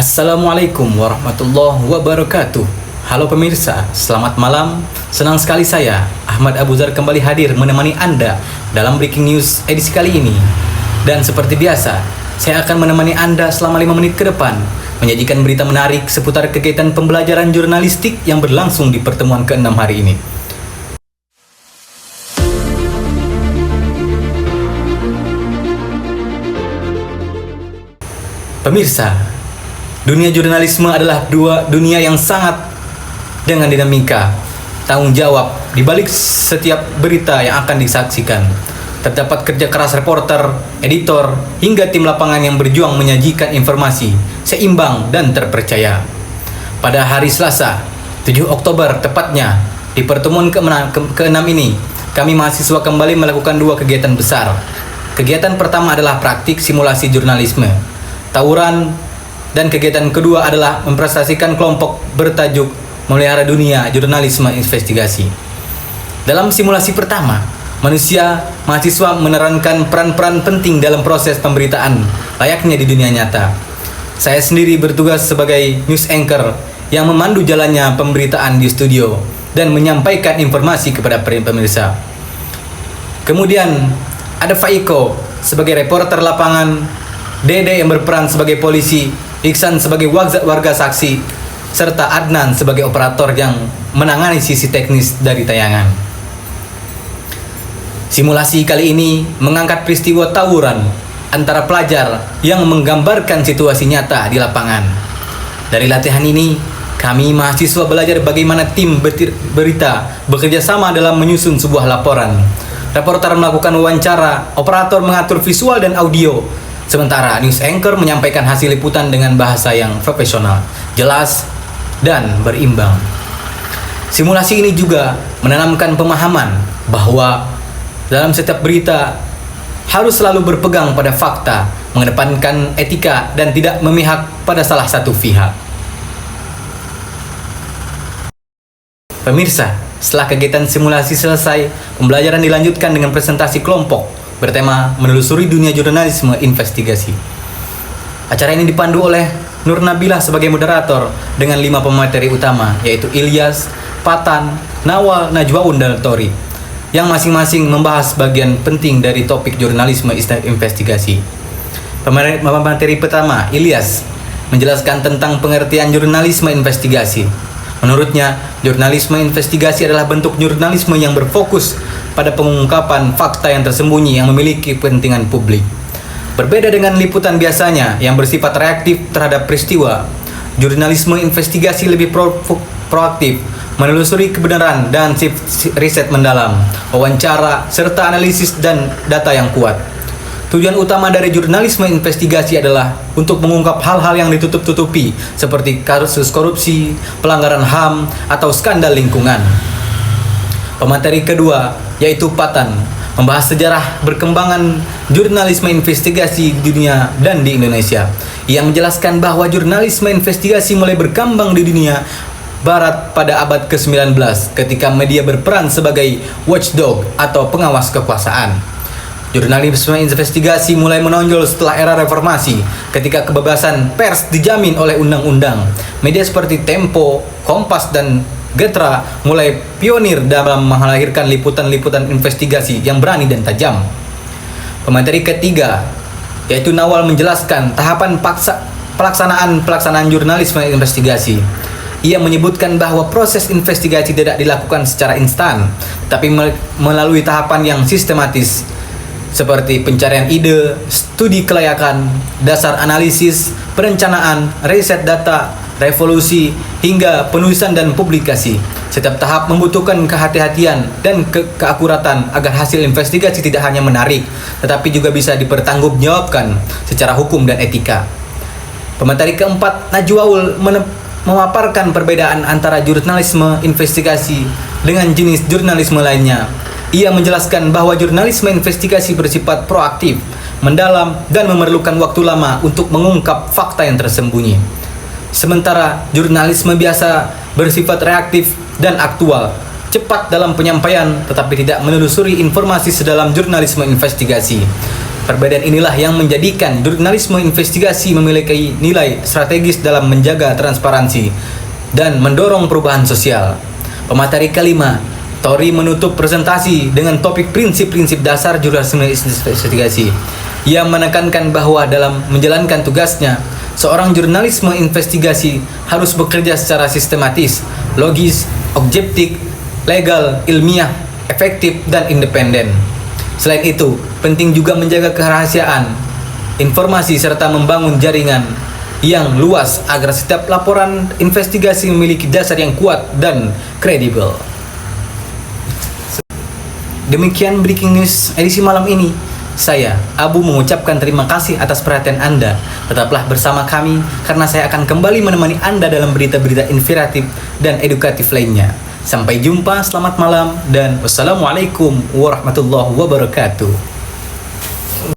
Assalamualaikum warahmatullahi wabarakatuh. Halo pemirsa, selamat malam. Senang sekali saya, Ahmad Abu Zar, kembali hadir menemani Anda dalam Breaking News edisi kali ini. Dan seperti biasa, saya akan menemani Anda selama 5 menit ke depan, menyajikan berita menarik seputar kegiatan pembelajaran jurnalistik yang berlangsung di pertemuan ke-6 hari ini. Pemirsa, dunia jurnalisme adalah dunia yang sangat dengan dinamika, tanggung jawab di balik setiap berita yang akan disaksikan. Terdapat kerja keras reporter, editor, hingga tim lapangan yang berjuang menyajikan informasi seimbang dan terpercaya. Pada hari Selasa, 7 Oktober tepatnya, di pertemuan ke-6 ini, kami mahasiswa kembali melakukan 2 kegiatan besar. Kegiatan pertama adalah praktik simulasi jurnalisme, tawuran, dan kegiatan kedua adalah mempresentasikan kelompok bertajuk Melihara Dunia Jurnalisme Investigasi. Dalam simulasi pertama, mahasiswa menerankan peran-peran penting dalam proses pemberitaan layaknya di dunia nyata. Saya sendiri bertugas sebagai news anchor yang memandu jalannya pemberitaan di studio dan menyampaikan informasi kepada pemirsa. Kemudian ada Faiko sebagai reporter lapangan, Dede yang berperan sebagai polisi, Iksan sebagai warga saksi, serta Adnan sebagai operator yang menangani sisi teknis dari tayangan. Simulasi kali ini mengangkat peristiwa tawuran antara pelajar yang menggambarkan situasi nyata di lapangan. Dari latihan ini, kami mahasiswa belajar bagaimana tim berita bekerja sama dalam menyusun sebuah laporan. Reporter melakukan wawancara, operator mengatur visual dan audio, sementara news anchor menyampaikan hasil liputan dengan bahasa yang profesional, jelas, dan berimbang. Simulasi ini juga menanamkan pemahaman bahwa dalam setiap berita harus selalu berpegang pada fakta, mengedepankan etika, dan tidak memihak pada salah satu pihak. Pemirsa, setelah kegiatan simulasi selesai, pembelajaran dilanjutkan dengan presentasi kelompok bertema menelusuri dunia jurnalisme investigasi. Acara ini dipandu oleh Nur Nabilah sebagai moderator dengan 5 pemateri utama, yaitu Ilyas, Patan, Nawal, Najwaun, dan Tori, yang masing-masing membahas bagian penting dari topik jurnalisme investigasi. Pemateri pertama, Ilyas, menjelaskan tentang pengertian jurnalisme investigasi. Menurutnya, jurnalisme investigasi adalah bentuk jurnalisme yang berfokus pada pengungkapan fakta yang tersembunyi yang memiliki kepentingan publik. Berbeda dengan liputan biasanya yang bersifat reaktif terhadap peristiwa, jurnalisme investigasi lebih proaktif, menelusuri kebenaran dan riset mendalam, wawancara, serta analisis dan data yang kuat. Tujuan utama dari jurnalisme investigasi adalah untuk mengungkap hal-hal yang ditutup-tutupi seperti kasus korupsi, pelanggaran HAM, atau skandal lingkungan. Pemateri kedua, yaitu Patan, membahas sejarah berkembangan jurnalisme investigasi di dunia dan di Indonesia. Ia menjelaskan bahwa jurnalisme investigasi mulai berkembang di dunia barat pada abad ke-19 ketika media berperan sebagai watchdog atau pengawas kekuasaan. Jurnalisme investigasi mulai menonjol setelah era reformasi ketika kebebasan pers dijamin oleh undang-undang. Media seperti Tempo, Kompas, dan Getra mulai pionir dalam melahirkan liputan-liputan investigasi yang berani dan tajam. Pemateri ketiga, yaitu Nawal, menjelaskan tahapan pelaksanaan jurnalisme investigasi. Ia menyebutkan bahwa proses investigasi tidak dilakukan secara instan, tapi melalui tahapan yang sistematis, seperti pencarian ide, studi kelayakan, dasar analisis, perencanaan, riset data, revolusi, hingga penulisan dan publikasi. Setiap tahap membutuhkan kehati-hatian dan keakuratan agar hasil investigasi tidak hanya menarik, tetapi juga bisa dipertanggungjawabkan secara hukum dan etika. Pemateri keempat, Najwaul, memaparkan perbedaan antara jurnalisme investigasi dengan jenis jurnalisme lainnya. Ia menjelaskan bahwa jurnalisme investigasi bersifat proaktif, mendalam, dan memerlukan waktu lama untuk mengungkap fakta yang tersembunyi. Sementara jurnalisme biasa bersifat reaktif dan aktual, cepat dalam penyampaian, tetapi tidak menelusuri informasi sedalam jurnalisme investigasi. Perbedaan inilah yang menjadikan jurnalisme investigasi memiliki nilai strategis dalam menjaga transparansi dan mendorong perubahan sosial. Pemateri kelima, Tori menutup presentasi dengan topik prinsip-prinsip dasar jurnalisme investigasi. Ia menekankan bahwa dalam menjalankan tugasnya, seorang jurnalisme investigasi harus bekerja secara sistematis, logis, objektif, legal, ilmiah, efektif, dan independen. Selain itu, penting juga menjaga kerahasiaan informasi serta membangun jaringan yang luas agar setiap laporan investigasi memiliki dasar yang kuat dan kredibel. Demikian breaking news edisi malam ini. Saya, Abu, mengucapkan terima kasih atas perhatian Anda. Tetaplah bersama kami karena saya akan kembali menemani Anda dalam berita-berita inspiratif dan edukatif lainnya. Sampai jumpa, selamat malam, dan wassalamualaikum warahmatullahi wabarakatuh.